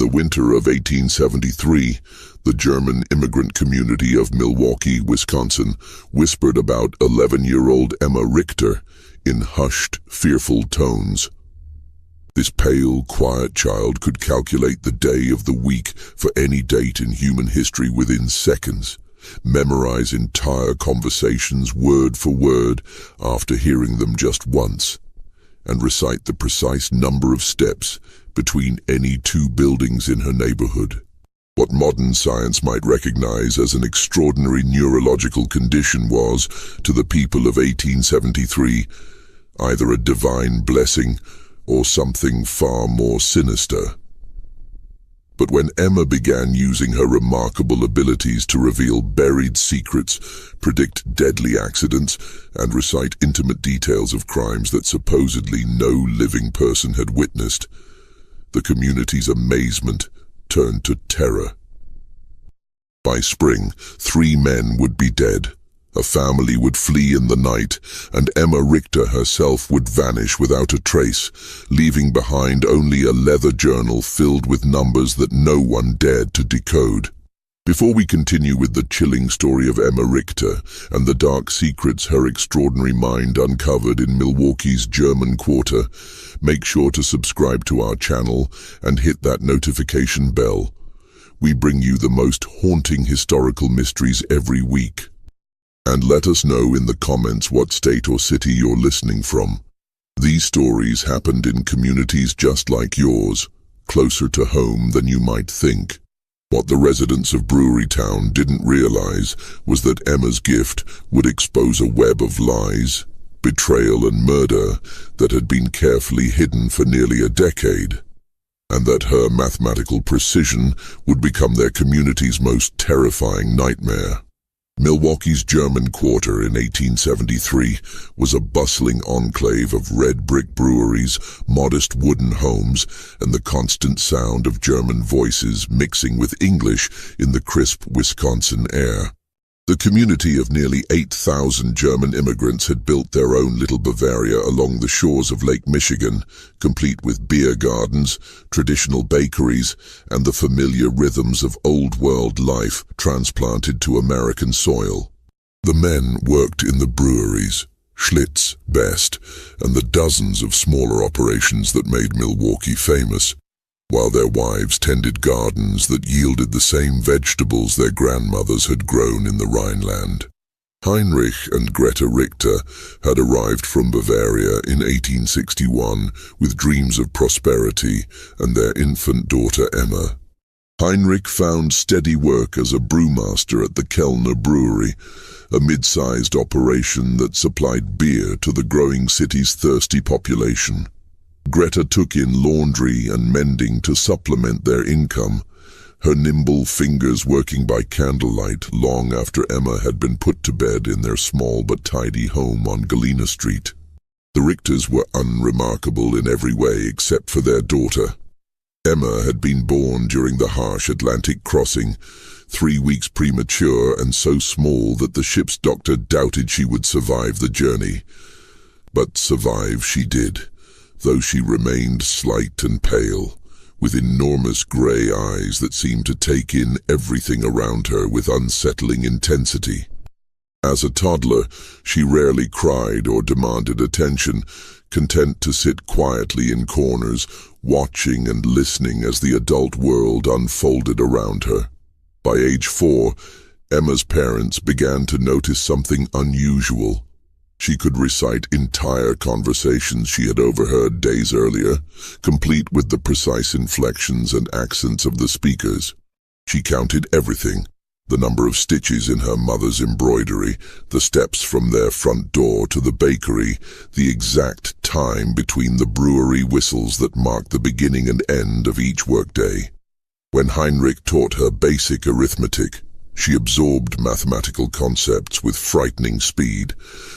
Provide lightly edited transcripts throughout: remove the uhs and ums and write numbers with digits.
the winter of 1873, the German immigrant community of Milwaukee, Wisconsin, whispered about 11-year-old Emma Richter in hushed, fearful tones. This pale, quiet child could calculate the day of the week for any date in human history within seconds, memorize entire conversations word for word after hearing them just once, and recite the precise number of steps between any two buildings in her neighborhood. What modern science might recognize as an extraordinary neurological condition was, to the people of 1873, either a divine blessing or something far more sinister. But when Emma began using her remarkable abilities to reveal buried secrets, predict deadly accidents, and recite intimate details of crimes that supposedly no living person had witnessed, the community's amazement turned to terror. By spring, 3 men would be dead. A family would flee in the night, and Emma Richter herself would vanish without a trace, leaving behind only a leather journal filled with numbers that no one dared to decode. Before we continue with the chilling story of Emma Richter and the dark secrets her extraordinary mind uncovered in Milwaukee's German Quarter, make sure to subscribe to our channel and hit that notification bell. We bring you the most haunting historical mysteries every week. And let us know in the comments what state or city you're listening from. These stories happened in communities just like yours, closer to home than you might think. What the residents of Brewery Town didn't realize was that Emma's gift would expose a web of lies, betrayal and murder that had been carefully hidden for nearly a decade, and that her mathematical precision would become their community's most terrifying nightmare. Milwaukee's German Quarter in 1873 was a bustling enclave of red brick breweries, modest wooden homes, and the constant sound of German voices mixing with English in the crisp Wisconsin air. The community of nearly 8,000 German immigrants had built their own little Bavaria along the shores of Lake Michigan, complete with beer gardens, traditional bakeries, and the familiar rhythms of old-world life transplanted to American soil. The men worked in the breweries, Schlitz, Best, and the dozens of smaller operations that made Milwaukee famous, while their wives tended gardens that yielded the same vegetables their grandmothers had grown in the Rhineland. Heinrich and Greta Richter had arrived from Bavaria in 1861 with dreams of prosperity and their infant daughter Emma. Heinrich found steady work as a brewmaster at the Kellner Brewery, a mid-sized operation that supplied beer to the growing city's thirsty population. Greta took in laundry and mending to supplement their income, her nimble fingers working by candlelight long after Emma had been put to bed in their small but tidy home on Galena Street. The Richters were unremarkable in every way except for their daughter. Emma had been born during the harsh Atlantic crossing, 3 weeks premature and so small that the ship's doctor doubted she would survive the journey. But survive she did, though she remained slight and pale, with enormous grey eyes that seemed to take in everything around her with unsettling intensity. As a toddler, she rarely cried or demanded attention, content to sit quietly in corners, watching and listening as the adult world unfolded around her. By age 4, Emma's parents began to notice something unusual. She could recite entire conversations she had overheard days earlier, complete with the precise inflections and accents of the speakers. She counted everything: the number of stitches in her mother's embroidery, the steps from their front door to the bakery, the exact time between the brewery whistles that marked the beginning and end of each workday. When Heinrich taught her basic arithmetic, she absorbed mathematical concepts with frightening speed,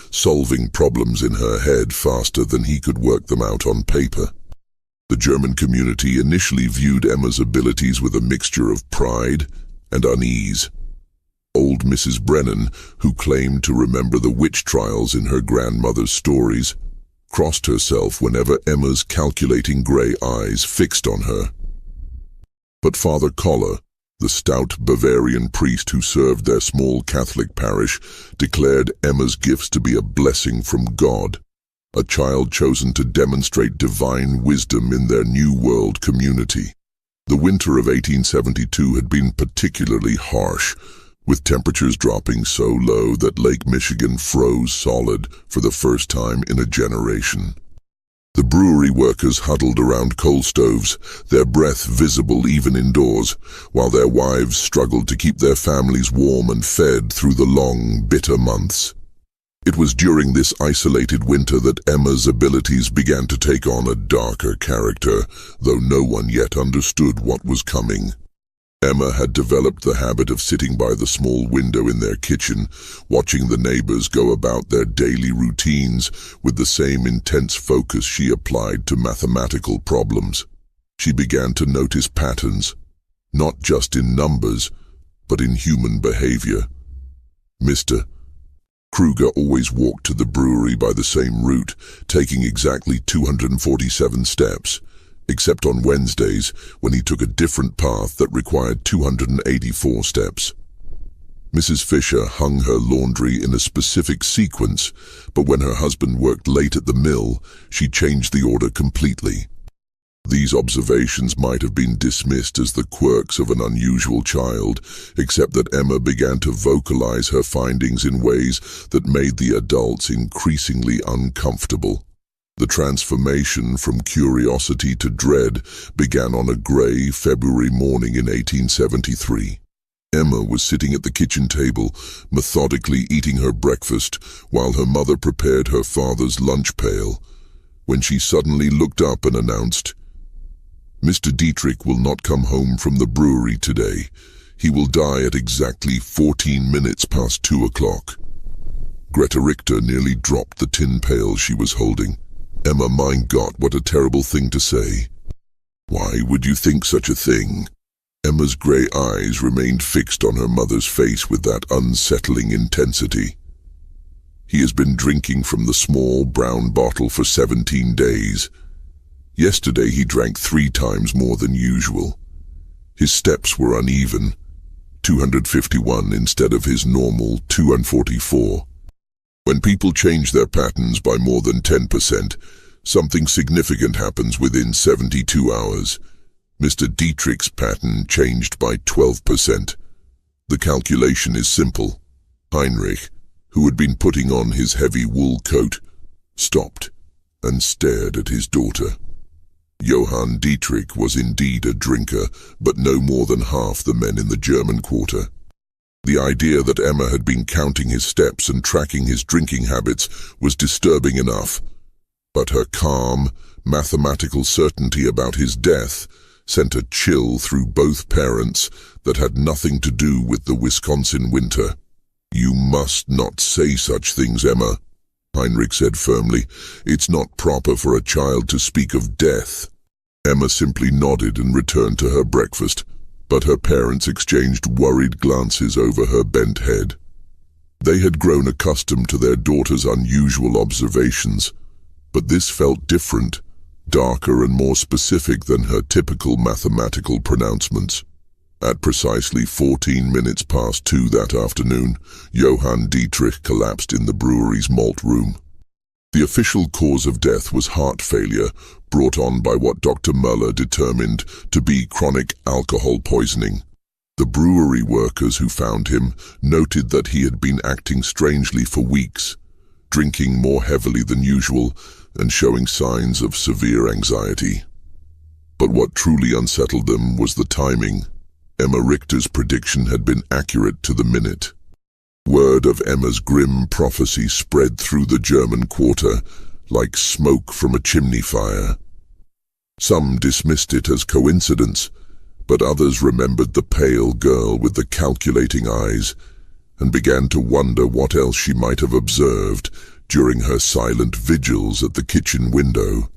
solving problems in her head faster than he could work them out on paper. The German community initially viewed Emma's abilities with a mixture of pride and unease. Old Mrs. Brennan, who claimed to remember the witch trials in her grandmother's stories, crossed herself whenever Emma's calculating grey eyes fixed on her. But Father Koller, the stout Bavarian priest who served their small Catholic parish, declared Emma's gifts to be a blessing from God, a child chosen to demonstrate divine wisdom in their New World community. The winter of 1872 had been particularly harsh, with temperatures dropping so low that Lake Michigan froze solid for the first time in a generation. The brewery workers huddled around coal stoves, their breath visible even indoors, while their wives struggled to keep their families warm and fed through the long, bitter months. It was during this isolated winter that Emma's abilities began to take on a darker character, though no one yet understood what was coming. Emma had developed the habit of sitting by the small window in their kitchen, watching the neighbors go about their daily routines with the same intense focus she applied to mathematical problems. She began to notice patterns, not just in numbers, but in human behavior. Mr. Kruger always walked to the brewery by the same route, taking exactly 247 steps, except on Wednesdays when he took a different path that required 284 steps. Mrs. Fisher hung her laundry in a specific sequence, but when her husband worked late at the mill, she changed the order completely. These observations might have been dismissed as the quirks of an unusual child, except that Emma began to vocalize her findings in ways that made the adults increasingly uncomfortable. The transformation from curiosity to dread began on a gray February morning in 1873. Emma was sitting at the kitchen table, methodically eating her breakfast while her mother prepared her father's lunch pail, when she suddenly looked up and announced, "Mr. Dietrich will not come home from the brewery today. He will die at exactly 14 minutes past 2 o'clock. Greta Richter nearly dropped the tin pail she was holding. Emma, mein Gott, what a terrible thing to say. Why would you think such a thing? Emma's grey eyes remained fixed on her mother's face with that unsettling intensity. He has been drinking from the small brown bottle for 17 days. Yesterday he drank 3 times more than usual. His steps were uneven, 251 instead of his normal 244. When people change their patterns by more than 10%, something significant happens within 72 hours. Mr. Dietrich's pattern changed by 12%. The calculation is simple. Heinrich, who had been putting on his heavy wool coat, stopped and stared at his daughter. Johann Dietrich was indeed a drinker, but no more than half the men in the German quarter. The idea that Emma had been counting his steps and tracking his drinking habits was disturbing enough, but her calm, mathematical certainty about his death sent a chill through both parents that had nothing to do with the Wisconsin winter. "You must not say such things, Emma," Heinrich said firmly. "It's not proper for a child to speak of death." Emma simply nodded and returned to her breakfast, but her parents exchanged worried glances over her bent head. They had grown accustomed to their daughter's unusual observations, but this felt different, darker and more specific than her typical mathematical pronouncements. At precisely 14 minutes past 2 that afternoon, Johann Dietrich collapsed in the brewery's malt room. The official cause of death was heart failure, brought on by what Dr. Muller determined to be chronic alcohol poisoning. The brewery workers who found him noted that he had been acting strangely for weeks, drinking more heavily than usual and showing signs of severe anxiety. But what truly unsettled them was the timing. Emma Richter's prediction had been accurate to the minute. Word of Emma's grim prophecy spread through the German quarter like smoke from a chimney fire. Some dismissed it as coincidence, but others remembered the pale girl with the calculating eyes and began to wonder what else she might have observed during her silent vigils at the kitchen window.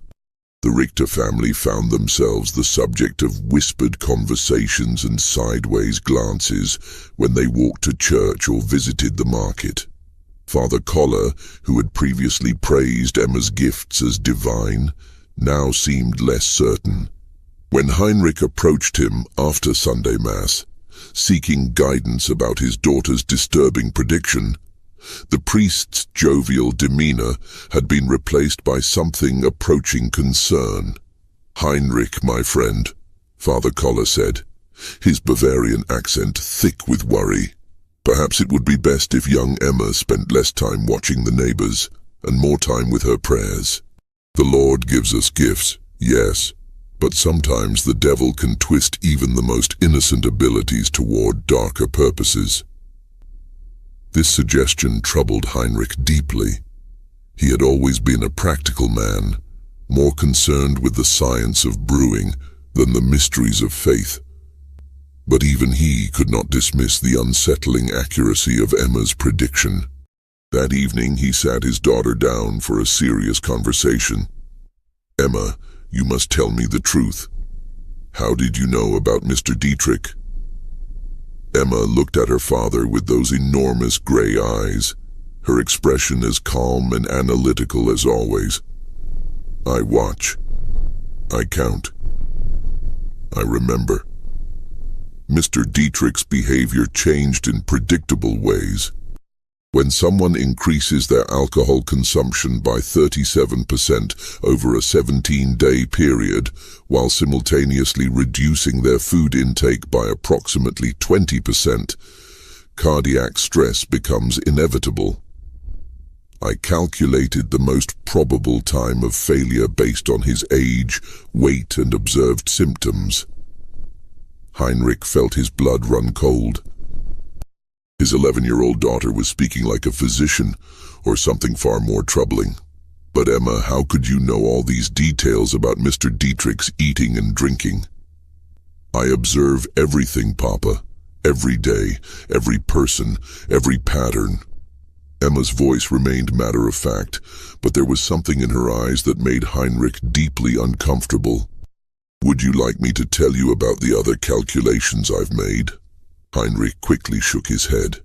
The Richter family found themselves the subject of whispered conversations and sideways glances when they walked to church or visited the market. Father Koller, who had previously praised Emma's gifts as divine, now seemed less certain. When Heinrich approached him after Sunday Mass, seeking guidance about his daughter's disturbing prediction, the priest's jovial demeanor had been replaced by something approaching concern. "Heinrich, my friend," Father Koller said, his Bavarian accent thick with worry. "Perhaps it would be best if young Emma spent less time watching the neighbors and more time with her prayers. The Lord gives us gifts, yes, but sometimes the devil can twist even the most innocent abilities toward darker purposes." This suggestion troubled Heinrich deeply. He had always been a practical man, more concerned with the science of brewing than the mysteries of faith. But even he could not dismiss the unsettling accuracy of Emma's prediction. That evening he sat his daughter down for a serious conversation. "Emma, you must tell me the truth. How did you know about Mr. Dietrich?" Emma looked at her father with those enormous gray eyes, her expression as calm and analytical as always. "I watch. I count. I remember." Mr. Dietrich's behavior changed in predictable ways. When someone increases their alcohol consumption by 37% over a 17-day period, while simultaneously reducing their food intake by approximately 20%, cardiac stress becomes inevitable. I calculated the most probable time of failure based on his age, weight, and observed symptoms. Heinrich felt his blood run cold. His 11-year-old daughter was speaking like a physician, or something far more troubling. "But Emma, how could you know all these details about Mr. Dietrich's eating and drinking?" "I observe everything, Papa. Every day, every person, every pattern." Emma's voice remained matter-of-fact, but there was something in her eyes that made Heinrich deeply uncomfortable. "Would you like me to tell you about the other calculations I've made?" Heinrich quickly shook his head.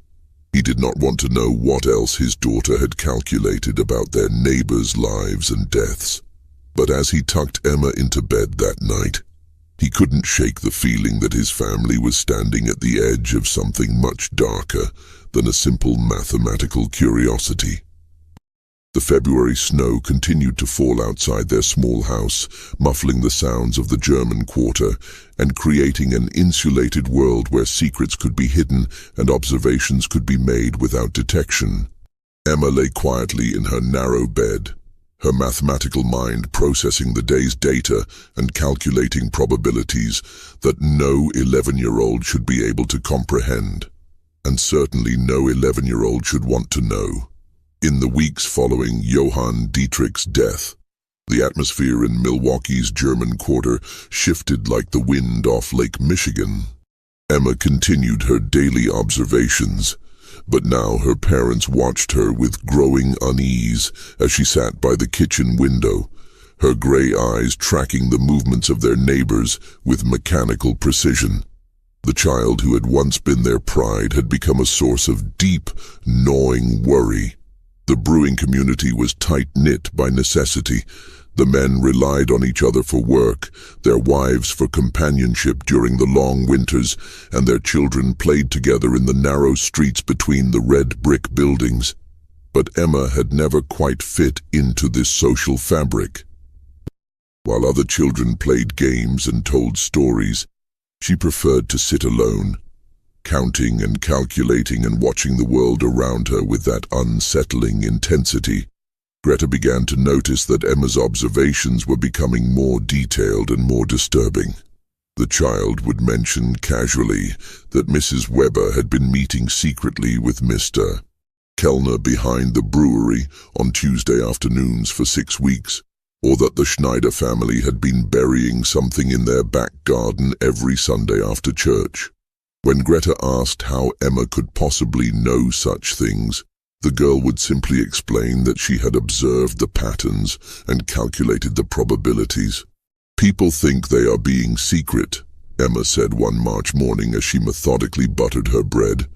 He did not want to know what else his daughter had calculated about their neighbors' lives and deaths. But as he tucked Emma into bed that night, he couldn't shake the feeling that his family was standing at the edge of something much darker than a simple mathematical curiosity. The February snow continued to fall outside their small house, muffling the sounds of the German quarter and creating an insulated world where secrets could be hidden and observations could be made without detection. Emma lay quietly in her narrow bed, her mathematical mind processing the day's data and calculating probabilities that no 11-year-old should be able to comprehend, and certainly no 11-year-old should want to know. In the weeks following Johann Dietrich's death, the atmosphere in Milwaukee's German quarter shifted like the wind off Lake Michigan. Emma continued her daily observations, but now her parents watched her with growing unease as she sat by the kitchen window, her gray eyes tracking the movements of their neighbors with mechanical precision. The child who had once been their pride had become a source of deep, gnawing worry. The brewing community was tight-knit by necessity. The men relied on each other for work, their wives for companionship during the long winters, and their children played together in the narrow streets between the red brick buildings. But Emma had never quite fit into this social fabric. While other children played games and told stories, she preferred to sit alone, counting and calculating and watching the world around her with that unsettling intensity. Greta began to notice that Emma's observations were becoming more detailed and more disturbing. The child would mention casually that Mrs. Weber had been meeting secretly with Mr. Kellner behind the brewery on Tuesday afternoons for 6 weeks, or that the Schneider family had been burying something in their back garden every Sunday after church. When Greta asked how Emma could possibly know such things, the girl would simply explain that she had observed the patterns and calculated the probabilities. "People think they are being secret," Emma said one March morning as she methodically buttered her bread,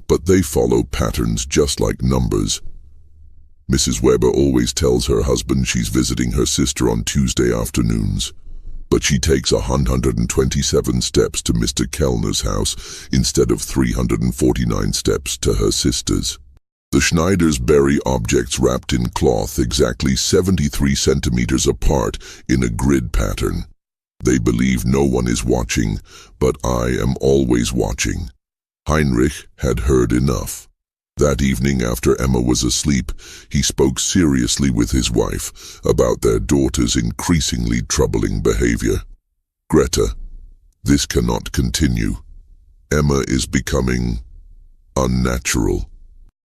"but they follow patterns just like numbers. Mrs. Weber always tells her husband she's visiting her sister on Tuesday afternoons. but she takes 127 steps to Mr. Kellner's house instead of 349 steps to her sister's. The Schneiders bury objects wrapped in cloth exactly 73 centimeters apart in a grid pattern. They believe no one is watching, but I am always watching. Heinrich had heard enough. That evening, after Emma was asleep, he spoke seriously with his wife about their daughter's increasingly troubling behavior. "Greta, this cannot continue. Emma is becoming unnatural.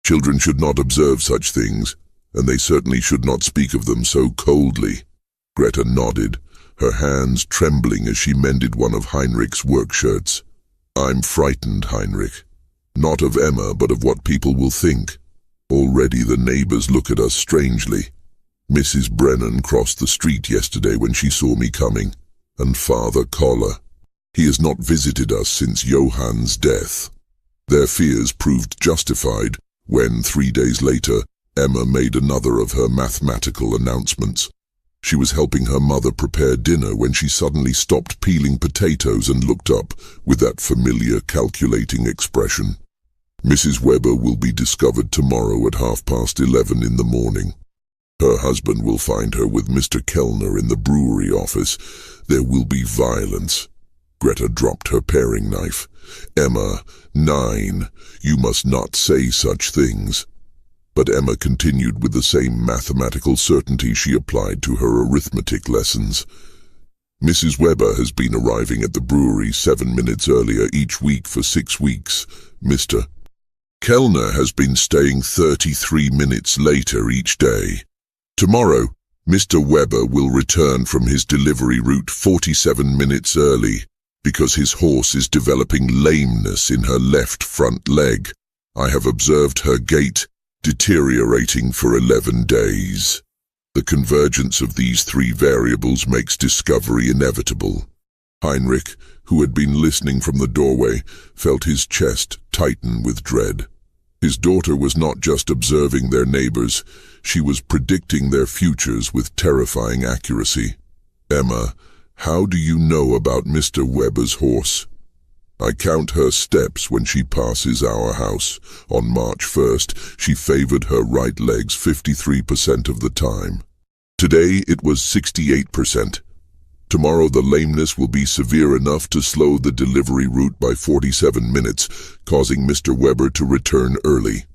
Children should not observe such things, and they certainly should not speak of them so coldly." Greta nodded, her hands trembling as she mended one of Heinrich's work shirts. "I'm frightened, Heinrich. Not of Emma, but of what people will think. Already the neighbors look at us strangely. Mrs. Brennan crossed the street yesterday when she saw me coming, and Father Koller. He has not visited us since Johann's death." Their fears proved justified when, 3 days later, Emma made another of her mathematical announcements. She was helping her mother prepare dinner when she suddenly stopped peeling potatoes and looked up with that familiar calculating expression. "Mrs. Weber will be discovered tomorrow at 11:30 in the morning. Her husband will find her with Mr. Kellner in the brewery office. There will be violence." Greta dropped her paring knife. "Emma, 9, you must not say such things." But Emma continued with the same mathematical certainty she applied to her arithmetic lessons. "Mrs. Weber has been arriving at the brewery 7 minutes earlier each week for 6 weeks. Mr. Kellner has been staying 33 minutes later each day. Tomorrow, Mr. Weber will return from his delivery route 47 minutes early because his horse is developing lameness in her left front leg. I have observed her gait deteriorating for 11 days. The convergence of these 3 variables makes discovery inevitable." Heinrich, who had been listening from the doorway, felt his chest tighten with dread. His daughter was not just observing their neighbors, she was predicting their futures with terrifying accuracy. "Emma, how do you know about Mr. Weber's horse?" "I count her steps when she passes our house. On March 1st, she favored her right legs 53% of the time. Today it was 68%. Tomorrow the lameness will be severe enough to slow the delivery route by 47 minutes, causing Mr. Weber to return early."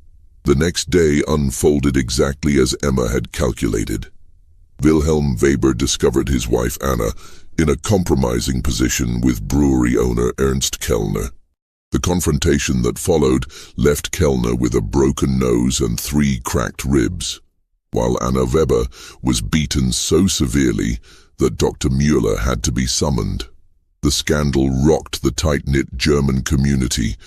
The next day unfolded exactly as Emma had calculated. Wilhelm Weber discovered his wife Anna in a compromising position with brewery owner Ernst Kellner. The confrontation that followed left Kellner with a broken nose and 3 cracked ribs, while Anna Weber was beaten so severely that Dr. Müller had to be summoned. The scandal rocked the tight-knit German community,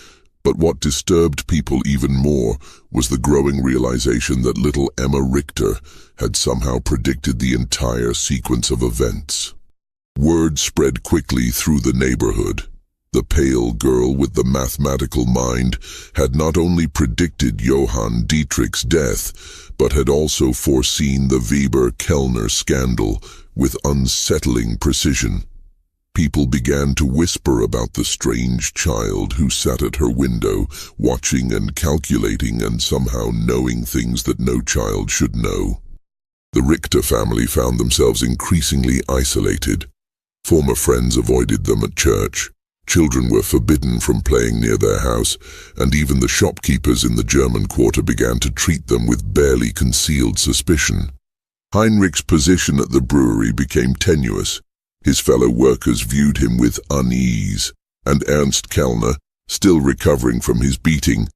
but what disturbed people even more was the growing realization that little Emma Richter had somehow predicted the entire sequence of events. Word spread quickly through the neighborhood. The pale girl with the mathematical mind had not only predicted Johann Dietrich's death, but had also foreseen the Weber-Kellner scandal with unsettling precision. People began to whisper about the strange child who sat at her window, watching and calculating and somehow knowing things that no child should know. The Richter family found themselves increasingly isolated. Former friends avoided them at church. Children were forbidden from playing near their house, and even the shopkeepers in the German quarter began to treat them with barely concealed suspicion. Heinrich's position at the brewery became tenuous. His fellow workers viewed him with unease, and Ernst Kellner, still recovering from his beating,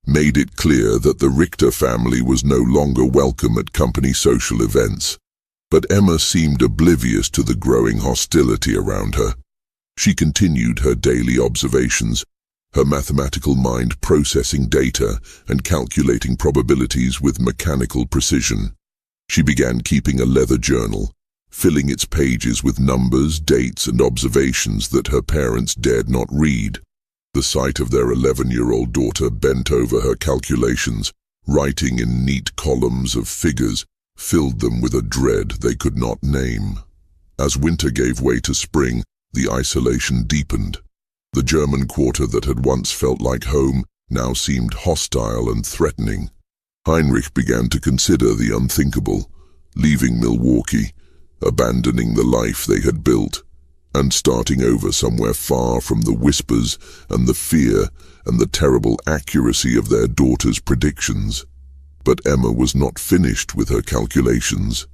made it clear that the Richter family was no longer welcome at company social events. But Emma seemed oblivious to the growing hostility around her. She continued her daily observations, her mathematical mind processing data and calculating probabilities with mechanical precision. She began keeping a leather journal, filling its pages with numbers, dates, and observations that her parents dared not read. The sight of their 11-year-old daughter bent over her calculations, writing in neat columns of figures, filled them with a dread they could not name. As winter gave way to spring, the isolation deepened. The German quarter that had once felt like home now seemed hostile and threatening. Heinrich began to consider the unthinkable, leaving Milwaukee, abandoning the life they had built, and starting over somewhere far from the whispers and the fear and the terrible accuracy of their daughter's predictions. But Emma was not finished with her calculations.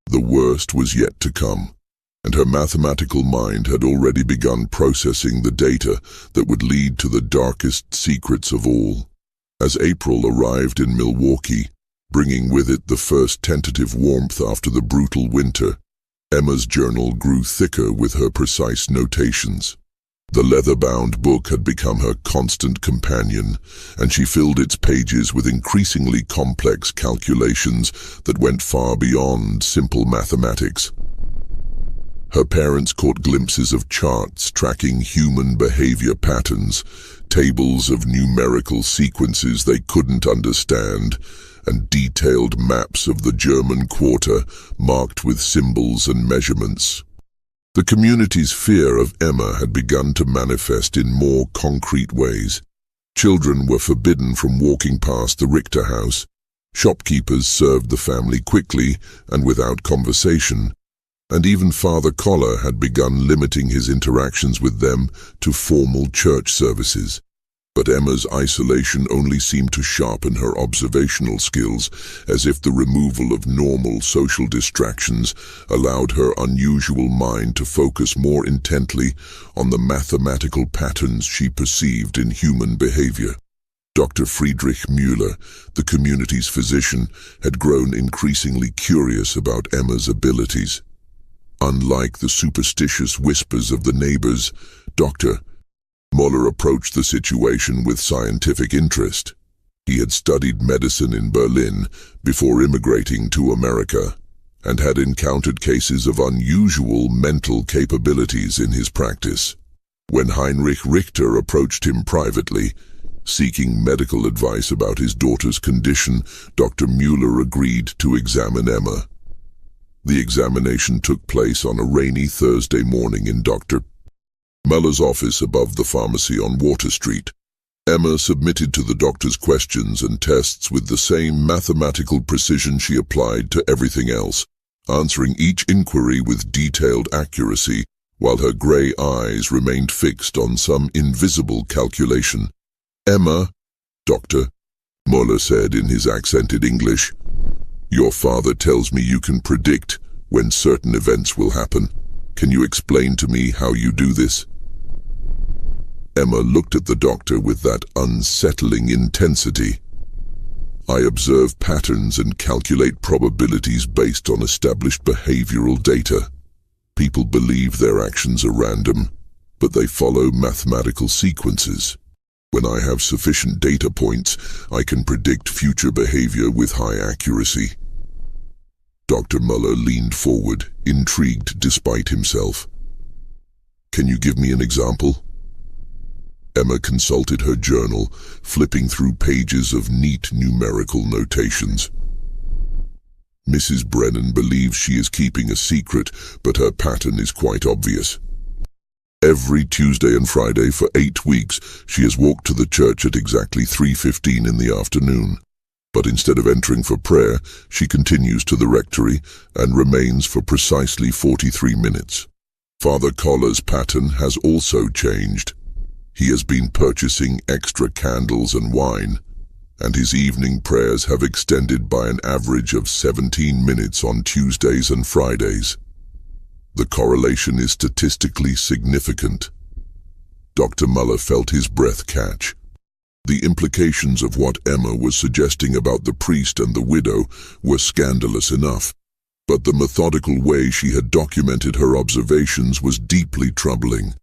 The worst was yet to come, and her mathematical mind had already begun processing the data that would lead to the darkest secrets of all. As April arrived in Milwaukee, bringing with it the first tentative warmth after the brutal winter, Emma's journal grew thicker with her precise notations. The leather-bound book had become her constant companion, and she filled its pages with increasingly complex calculations that went far beyond simple mathematics. Her parents caught glimpses of charts tracking human behavior patterns, tables of numerical sequences they couldn't understand, and detailed maps of the German quarter marked with symbols and measurements. The community's fear of Emma had begun to manifest in more concrete ways. Children were forbidden from walking past the Richter house. Shopkeepers served the family quickly and without conversation, and even Father Koller had begun limiting his interactions with them to formal church services. But Emma's isolation only seemed to sharpen her observational skills, as if the removal of normal social distractions allowed her unusual mind to focus more intently on the mathematical patterns she perceived in human behavior. Dr. Friedrich Müller, the community's physician, had grown increasingly curious about Emma's abilities. Unlike the superstitious whispers of the neighbors, Dr. Müller approached the situation with scientific interest. He had studied medicine in Berlin before immigrating to America, and had encountered cases of unusual mental capabilities in his practice. When Heinrich Richter approached him privately, seeking medical advice about his daughter's condition, Dr. Müller agreed to examine Emma. The examination took place on a rainy Thursday morning in Dr. Müller's office above the pharmacy on Water Street. Emma submitted to the doctor's questions and tests with the same mathematical precision she applied to everything else, answering each inquiry with detailed accuracy, while her grey eyes remained fixed on some invisible calculation. "Emma," Dr. Müller said in his accented English, "your father tells me you can predict when certain events will happen. Can you explain to me how you do this?" Emma looked at the doctor with that unsettling intensity. "I observe patterns and calculate probabilities based on established behavioral data. People believe their actions are random, but they follow mathematical sequences. When I have sufficient data points, I can predict future behavior with high accuracy." Dr. Müller leaned forward, intrigued despite himself. "Can you give me an example?" Emma consulted her journal, flipping through pages of neat numerical notations. "Mrs. Brennan believes she is keeping a secret, but her pattern is quite obvious. Every Tuesday and Friday for 8 weeks, she has walked to the church at exactly 3:15 in the afternoon. But instead of entering for prayer, she continues to the rectory and remains for precisely 43 minutes. Father Koller's pattern has also changed. He has been purchasing extra candles and wine, and his evening prayers have extended by an average of 17 minutes on Tuesdays and Fridays. The correlation is statistically significant." Dr. Müller felt his breath catch. The implications of what Emma was suggesting about the priest and the widow were scandalous enough, but the methodical way she had documented her observations was deeply troubling.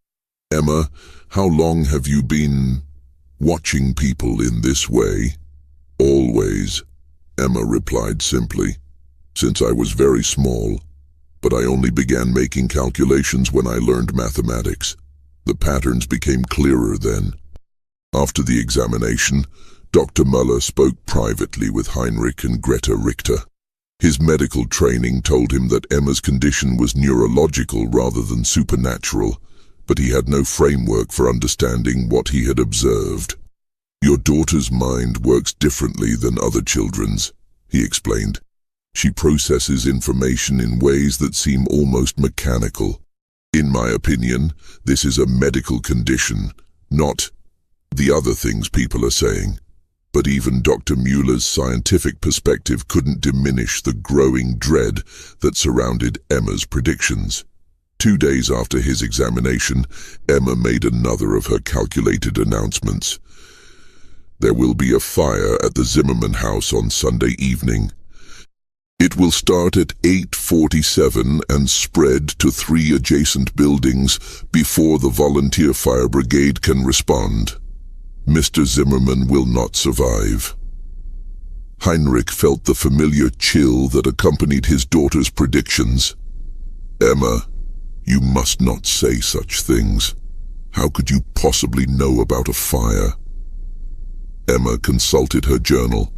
"Emma, how long have you been watching people in this way?" "Always," Emma replied simply. "Since I was very small, but I only began making calculations when I learned mathematics. The patterns became clearer then." After the examination, Dr. Müller spoke privately with Heinrich and Greta Richter. His medical training told him that Emma's condition was neurological rather than supernatural, but he had no framework for understanding what he had observed. "Your daughter's mind works differently than other children's," he explained. "She processes information in ways that seem almost mechanical. In my opinion, this is a medical condition, not the other things people are saying." But even Dr. Mueller's scientific perspective couldn't diminish the growing dread that surrounded Emma's predictions. 2 days after his examination, Emma made another of her calculated announcements. "There will be a fire at the Zimmerman house on Sunday evening. It will start at 8:47 and spread to 3 adjacent buildings before the volunteer fire brigade can respond. Mr. Zimmerman will not survive." Heinrich felt the familiar chill that accompanied his daughter's predictions. "Emma, you must not say such things. How could you possibly know about a fire?" Emma consulted her journal.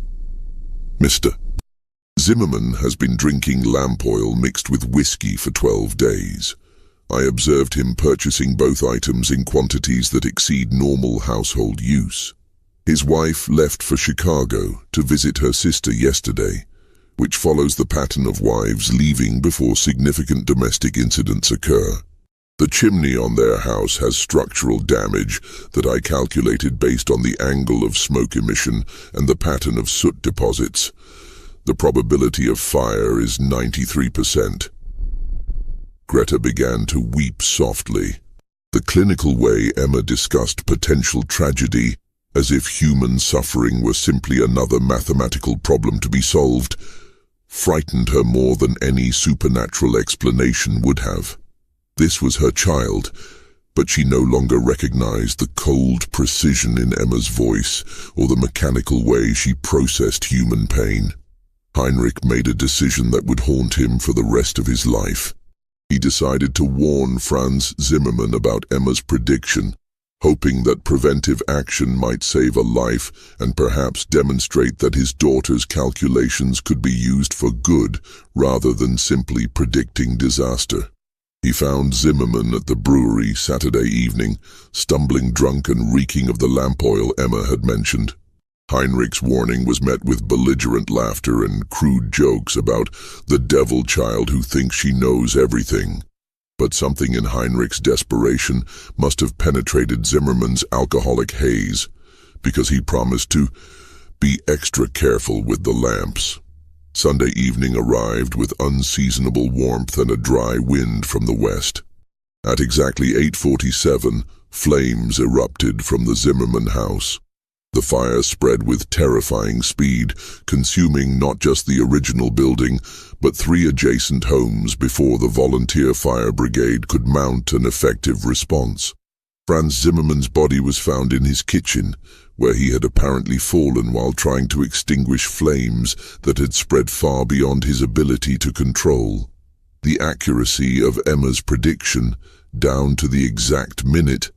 "Mr. Zimmerman has been drinking lamp oil mixed with whiskey for 12 days. I observed him purchasing both items in quantities that exceed normal household use. His wife left for Chicago to visit her sister yesterday, which follows the pattern of wives leaving before significant domestic incidents occur. The chimney on their house has structural damage that I calculated based on the angle of smoke emission and the pattern of soot deposits. The probability of fire is 93%. Greta began to weep softly. The clinical way Emma discussed potential tragedy, as if human suffering were simply another mathematical problem to be solved, frightened her more than any supernatural explanation would have. This was her child, but she no longer recognized the cold precision in Emma's voice or the mechanical way she processed human pain. Heinrich made a decision that would haunt him for the rest of his life. He decided to warn Franz Zimmermann about Emma's prediction, hoping that preventive action might save a life and perhaps demonstrate that his daughter's calculations could be used for good rather than simply predicting disaster. He found Zimmermann at the brewery Saturday evening, stumbling drunk and reeking of the lamp oil Emma had mentioned. Heinrich's warning was met with belligerent laughter and crude jokes about the devil child who thinks she knows everything. But something in Heinrich's desperation must have penetrated Zimmermann's alcoholic haze, because he promised to be extra careful with the lamps. Sunday evening arrived with unseasonable warmth and a dry wind from the west. At exactly 8:47, flames erupted from the Zimmerman house. The fire spread with terrifying speed, consuming not just the original building, but 3 adjacent homes before the volunteer fire brigade could mount an effective response. Franz Zimmermann's body was found in his kitchen, where he had apparently fallen while trying to extinguish flames that had spread far beyond his ability to control. The accuracy of Emma's prediction, down to the exact minute,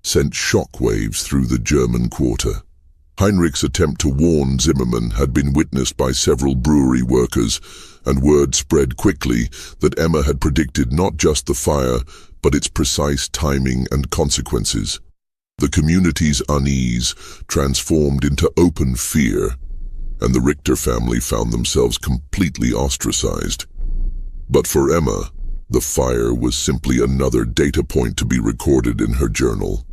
sent shockwaves through the German quarter. Heinrich's attempt to warn Zimmermann had been witnessed by several brewery workers, and word spread quickly that Emma had predicted not just the fire, but its precise timing and consequences. The community's unease transformed into open fear, and the Richter family found themselves completely ostracized. But for Emma, the fire was simply another data point to be recorded in her journal.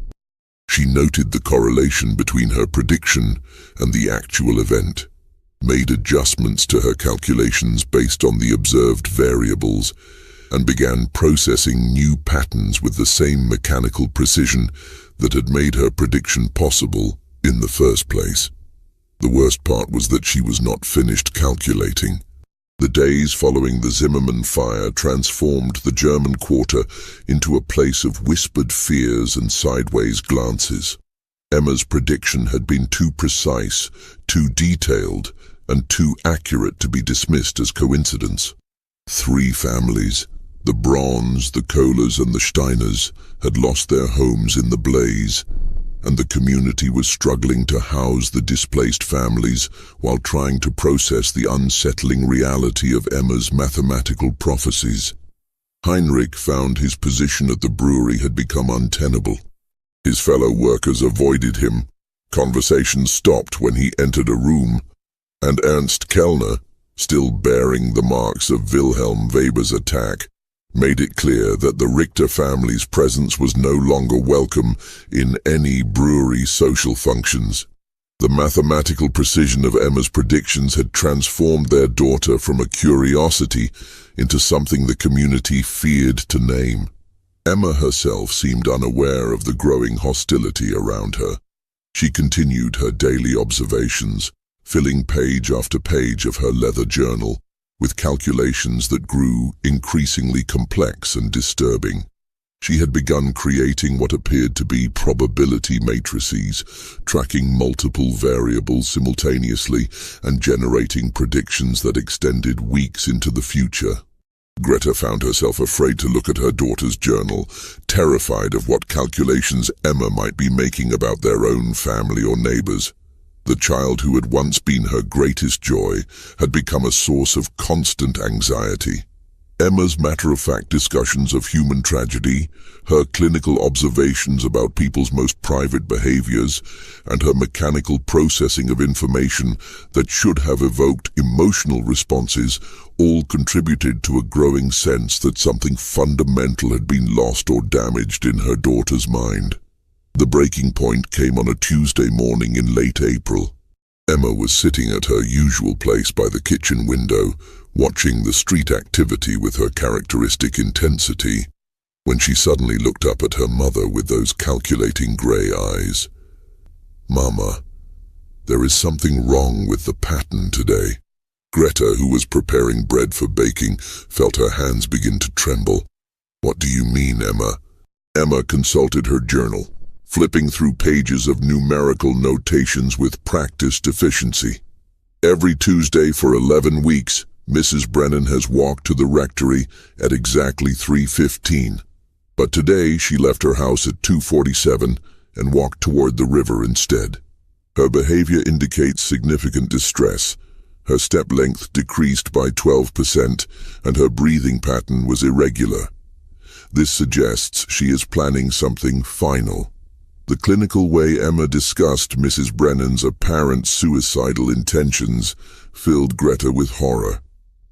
She noted the correlation between her prediction and the actual event, made adjustments to her calculations based on the observed variables, and began processing new patterns with the same mechanical precision that had made her prediction possible in the first place. The worst part was that she was not finished calculating. The days following the Zimmerman fire transformed the German quarter into a place of whispered fears and sideways glances. Emma's prediction had been too precise, too detailed, and too accurate to be dismissed as coincidence. 3 families, the Brauns, the Kohlers, and the Steiners, had lost their homes in the blaze, and the community was struggling to house the displaced families while trying to process the unsettling reality of Emma's mathematical prophecies. Heinrich found his position at the brewery had become untenable. His fellow workers avoided him. Conversations stopped when he entered a room, and Ernst Kellner, still bearing the marks of Wilhelm Weber's attack, made it clear that the Richter family's presence was no longer welcome in any brewery social functions. The mathematical precision of Emma's predictions had transformed their daughter from a curiosity into something the community feared to name. Emma herself seemed unaware of the growing hostility around her. She continued her daily observations, filling page after page of her leather journal with calculations that grew increasingly complex and disturbing. She had begun creating what appeared to be probability matrices, tracking multiple variables simultaneously and generating predictions that extended weeks into the future. Greta found herself afraid to look at her daughter's journal, terrified of what calculations Emma might be making about their own family or neighbors. The child who had once been her greatest joy had become a source of constant anxiety. Emma's matter-of-fact discussions of human tragedy, her clinical observations about people's most private behaviors, and her mechanical processing of information that should have evoked emotional responses all contributed to a growing sense that something fundamental had been lost or damaged in her daughter's mind. The breaking point came on a Tuesday morning in late April. Emma was sitting at her usual place by the kitchen window, watching the street activity with her characteristic intensity, when she suddenly looked up at her mother with those calculating grey eyes. "Mama, there is something wrong with the pattern today." Greta, who was preparing bread for baking, felt her hands begin to tremble. "What do you mean, Emma?" Emma consulted her journal, flipping through pages of numerical notations with practiced efficiency. "Every Tuesday for 11 weeks, Mrs. Brennan has walked to the rectory at exactly 3:15. But today she left her house at 2:47 and walked toward the river instead. Her behavior indicates significant distress. Her step length decreased by 12% and her breathing pattern was irregular. This suggests she is planning something final." The clinical way Emma discussed Mrs. Brennan's apparent suicidal intentions filled Greta with horror.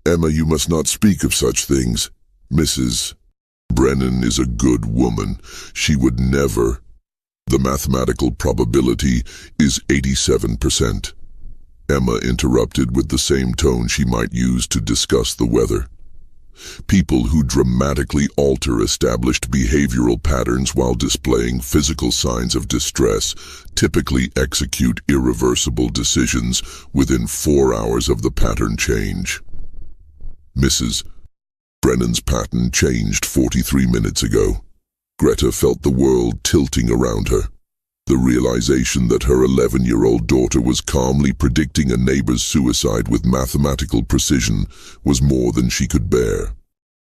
"Emma, you must not speak of such things. Mrs. Brennan is a good woman. She would never. The mathematical probability is 87%. Emma interrupted with the same tone she might use to discuss the weather. "People who dramatically alter established behavioral patterns while displaying physical signs of distress typically execute irreversible decisions within 4 hours of the pattern change." Mrs. Brennan's pattern changed 43 minutes ago. Greta felt the world tilting around her. The realization that her 11-year-old daughter was calmly predicting a neighbor's suicide with mathematical precision was more than she could bear.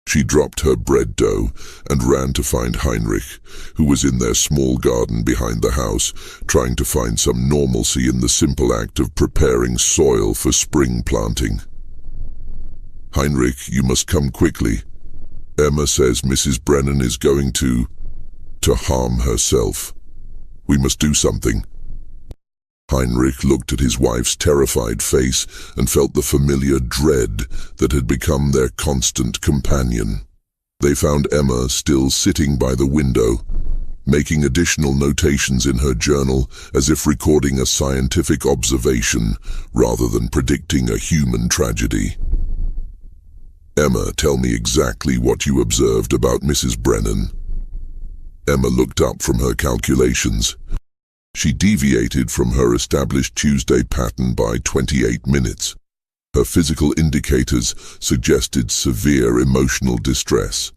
She dropped her bread dough and ran to find Heinrich, who was in their small garden behind the house, trying to find some normalcy in the simple act of preparing soil for spring planting. "Heinrich, you must come quickly. Emma says Mrs. Brennan is going to harm herself. We must do something." Heinrich looked at his wife's terrified face and felt the familiar dread that had become their constant companion. They found Emma still sitting by the window, making additional notations in her journal as if recording a scientific observation rather than predicting a human tragedy. "Emma, tell me exactly what you observed about Mrs. Brennan." Emma looked up from her calculations. She deviated from her established Tuesday pattern by 28 minutes. Her physical indicators suggested severe emotional distress.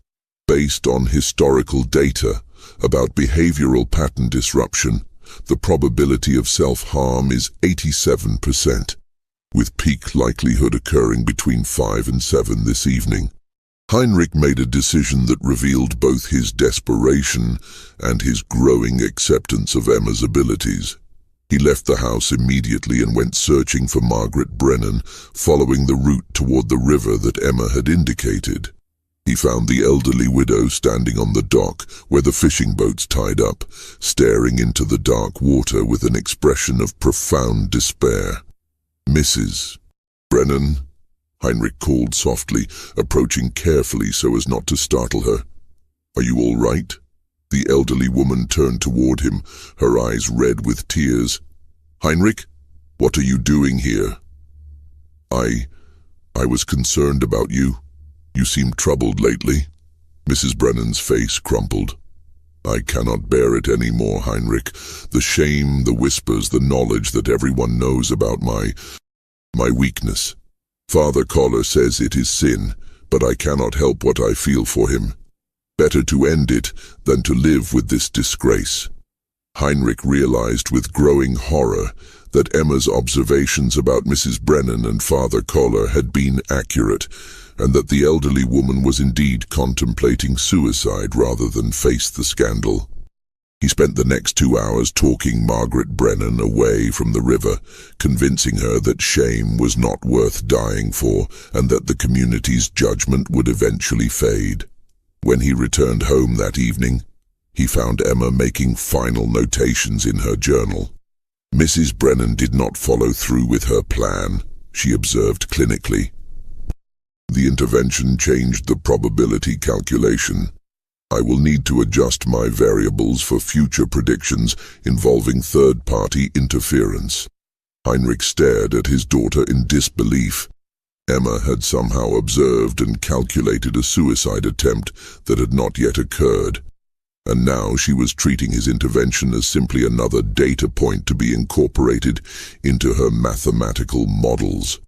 Based on historical data about behavioral pattern disruption, the probability of self-harm is 87%, with peak likelihood occurring between 5 and 7 this evening. Heinrich made a decision that revealed both his desperation and his growing acceptance of Emma's abilities. He left the house immediately and went searching for Margaret Brennan, following the route toward the river that Emma had indicated. He found the elderly widow standing on the dock where the fishing boats tied up, staring into the dark water with an expression of profound despair. "Mrs. Brennan," Heinrich called softly, approaching carefully so as not to startle her. "Are you all right?" The elderly woman turned toward him, her eyes red with tears. "Heinrich, what are you doing here?" I was concerned about you. You seem troubled lately." Mrs. Brennan's face crumpled. "I cannot bear it any more, Heinrich. The shame, the whispers, the knowledge that everyone knows about my weakness. Father Koller says it is sin, but I cannot help what I feel for him. Better to end it than to live with this disgrace." Heinrich realized with growing horror that Emma's observations about Mrs. Brennan and Father Koller had been accurate, and that the elderly woman was indeed contemplating suicide rather than face the scandal. He spent the next 2 hours talking Margaret Brennan away from the river, convincing her that shame was not worth dying for and that the community's judgment would eventually fade. When he returned home that evening, he found Emma making final notations in her journal. "Mrs. Brennan did not follow through with her plan," she observed clinically. "The intervention changed the probability calculation. I will need to adjust my variables for future predictions involving third-party interference." Heinrich stared at his daughter in disbelief. Emma had somehow observed and calculated a suicide attempt that had not yet occurred, and now she was treating his intervention as simply another data point to be incorporated into her mathematical models.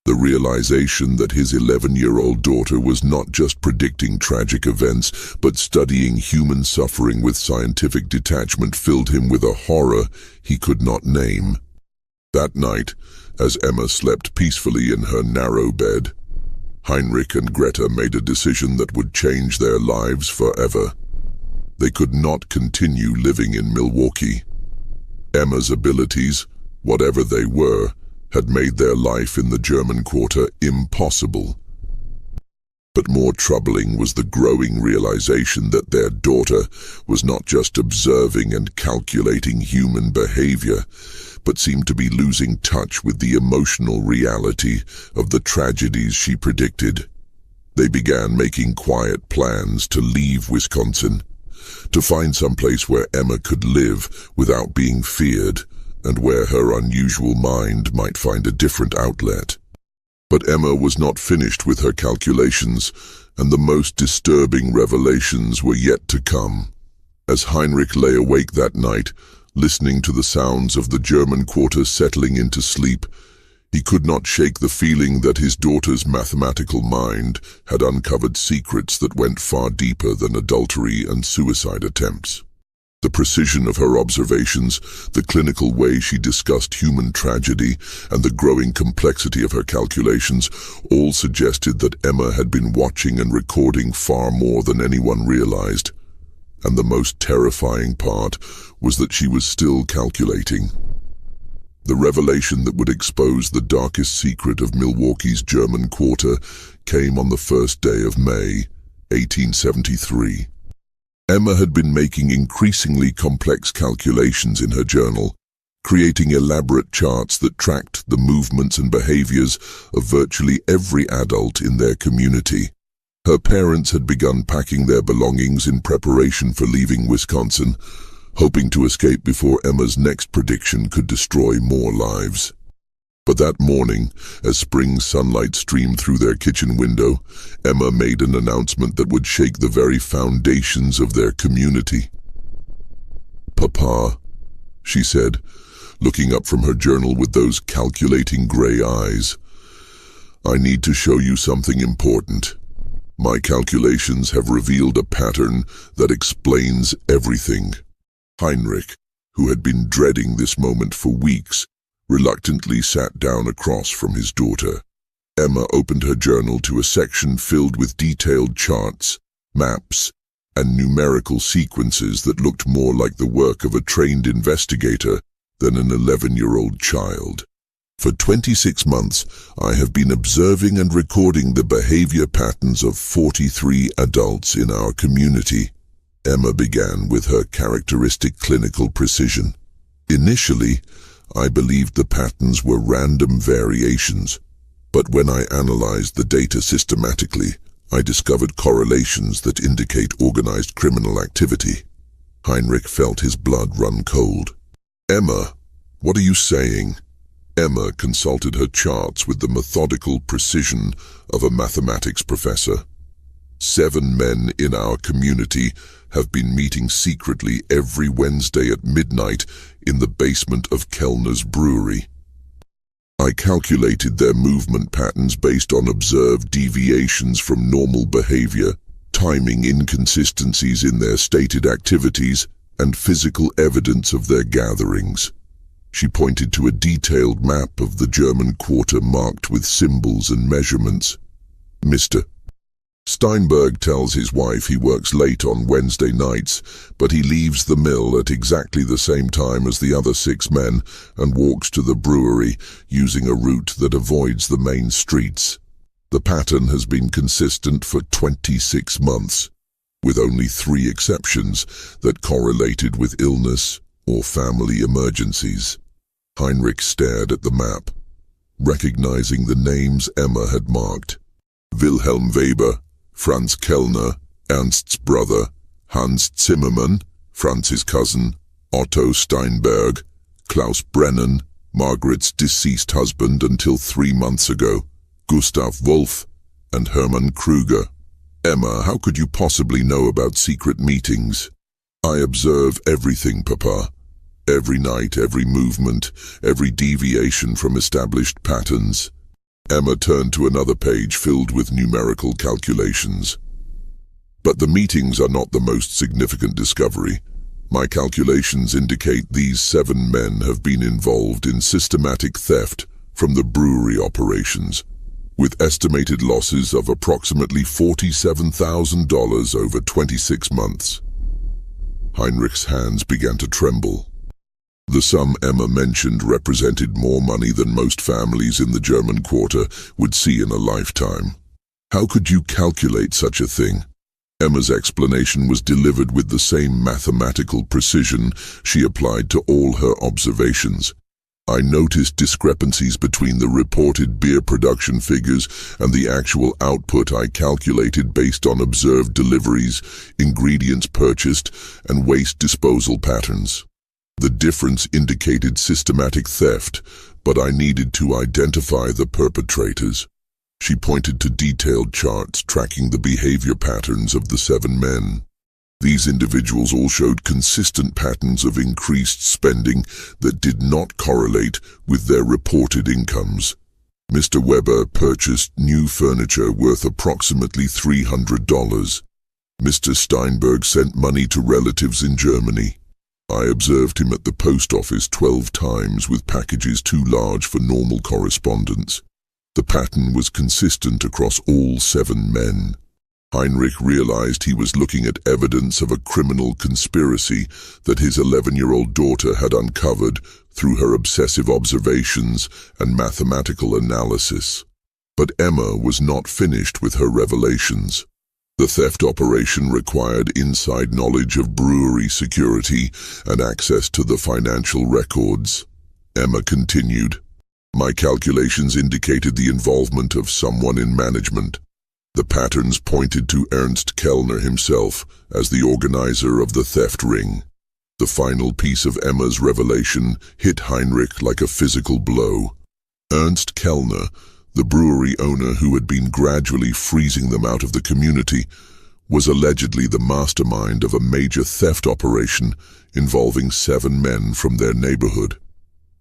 The realization that his 11-year-old daughter was not just predicting tragic events, but studying human suffering with scientific detachment filled him with a horror he could not name. That night, as Emma slept peacefully in her narrow bed, Heinrich and Greta made a decision that would change their lives forever. They could not continue living in Milwaukee. Emma's abilities, whatever they were, had made their life in the German Quarter impossible. But more troubling was the growing realization that their daughter was not just observing and calculating human behavior, but seemed to be losing touch with the emotional reality of the tragedies she predicted. They began making quiet plans to leave Wisconsin, to find some place where Emma could live without being feared, and where her unusual mind might find a different outlet. But Emma was not finished with her calculations, and the most disturbing revelations were yet to come. As Heinrich lay awake that night, listening to the sounds of the German Quarter settling into sleep, he could not shake the feeling that his daughter's mathematical mind had uncovered secrets that went far deeper than adultery and suicide attempts. The precision of her observations, the clinical way she discussed human tragedy, and the growing complexity of her calculations all suggested that Emma had been watching and recording far more than anyone realized. And the most terrifying part was that she was still calculating. The revelation that would expose the darkest secret of Milwaukee's German Quarter came on the first day of May, 1873. Emma had been making increasingly complex calculations in her journal, creating elaborate charts that tracked the movements and behaviors of virtually every adult in their community. Her parents had begun packing their belongings in preparation for leaving Wisconsin, hoping to escape before Emma's next prediction could destroy more lives. But that morning, as spring sunlight streamed through their kitchen window, Emma made an announcement that would shake the very foundations of their community. "Papa," she said, looking up from her journal with those calculating gray eyes, "I need to show you something important. My calculations have revealed a pattern that explains everything." Heinrich, who had been dreading this moment for weeks, reluctantly sat down across from his daughter. Emma opened her journal to a section filled with detailed charts, maps, and numerical sequences that looked more like the work of a trained investigator than an 11-year-old child. For 26 months, I have been observing and recording the behavior patterns of 43 adults in our community. Emma began with her characteristic clinical precision. Initially, I believed the patterns were random variations, but when I analyzed the data systematically, I discovered correlations that indicate organized criminal activity. Heinrich felt his blood run cold. "Emma, what are you saying?" Emma consulted her charts with the methodical precision of a mathematics professor. 7 men in our community have been meeting secretly every Wednesday at midnight in the basement of Kellner's brewery. I calculated their movement patterns based on observed deviations from normal behavior, timing inconsistencies in their stated activities, and physical evidence of their gatherings. She pointed to a detailed map of the German quarter marked with symbols and measurements. "Mr. Steinberg tells his wife he works late on Wednesday nights, but he leaves the mill at exactly the same time as the other 6 men and walks to the brewery using a route that avoids the main streets. The pattern has been consistent for 26 months, with only 3 exceptions that correlated with illness or family emergencies." Heinrich stared at the map, recognizing the names Emma had marked. Wilhelm Weber, Franz Kellner, Ernst's brother, Hans Zimmermann, Franz's cousin, Otto Steinberg, Klaus Brennan, Margaret's deceased husband until 3 months ago, Gustav Wolf, and Hermann Kruger. "Emma, how could you possibly know about secret meetings?" "I observe everything, Papa. Every night, every movement, every deviation from established patterns." Emma turned to another page filled with numerical calculations. "But the meetings are not the most significant discovery. My calculations indicate these 7 men have been involved in systematic theft from the brewery operations, with estimated losses of approximately $47,000 over 26 months. Heinrich's hands began to tremble. The sum Emma mentioned represented more money than most families in the German quarter would see in a lifetime. "How could you calculate such a thing?" Emma's explanation was delivered with the same mathematical precision she applied to all her observations. "I noticed discrepancies between the reported beer production figures and the actual output I calculated based on observed deliveries, ingredients purchased, and waste disposal patterns. The difference indicated systematic theft, but I needed to identify the perpetrators." She pointed to detailed charts tracking the behavior patterns of the 7 men. These individuals all showed consistent patterns of increased spending that did not correlate with their reported incomes. Mr. Weber purchased new furniture worth approximately $300. Mr. Steinberg sent money to relatives in Germany. I observed him at the post office 12 times with packages too large for normal correspondence. The pattern was consistent across all 7 men. Heinrich realized he was looking at evidence of a criminal conspiracy that his 11-year-old daughter had uncovered through her obsessive observations and mathematical analysis. But Emma was not finished with her revelations. The theft operation required inside knowledge of brewery security and access to the financial records. Emma continued, "My calculations indicated the involvement of someone in management. The patterns pointed to Ernst Kellner himself as the organizer of the theft ring." The final piece of Emma's revelation hit Heinrich like a physical blow. Ernst Kellner, the brewery owner who had been gradually freezing them out of the community, was allegedly the mastermind of a major theft operation involving 7 men from their neighborhood.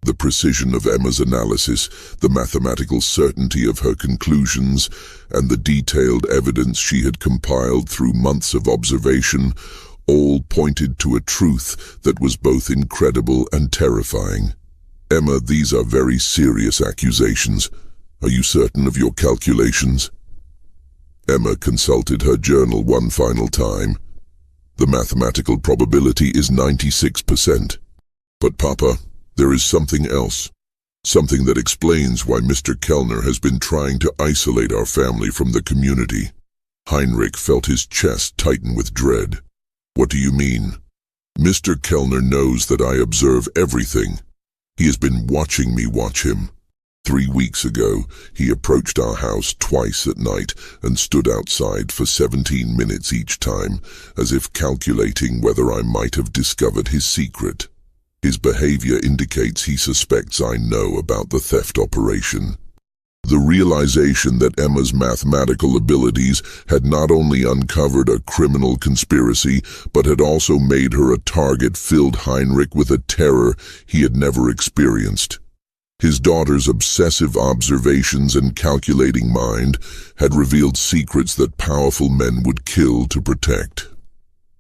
The precision of Emma's analysis, the mathematical certainty of her conclusions, and the detailed evidence she had compiled through months of observation all pointed to a truth that was both incredible and terrifying. "Emma, these are very serious accusations. Are you certain of your calculations? Emma consulted her journal one final time. The mathematical probability is 96%. But Papa, there is something else. Something that explains why Mr. Kellner has been trying to isolate our family from the community. Heinrich felt his chest tighten with dread. What do you mean? Mr. Kellner knows that I observe everything. He has been watching me watch him. 3 weeks ago, he approached our house twice at night and stood outside for 17 minutes each time, as if calculating whether I might have discovered his secret. His behavior indicates he suspects I know about the theft operation. The realization that Emma's mathematical abilities had not only uncovered a criminal conspiracy, but had also made her a target filled Heinrich with a terror he had never experienced. His daughter's obsessive observations and calculating mind had revealed secrets that powerful men would kill to protect.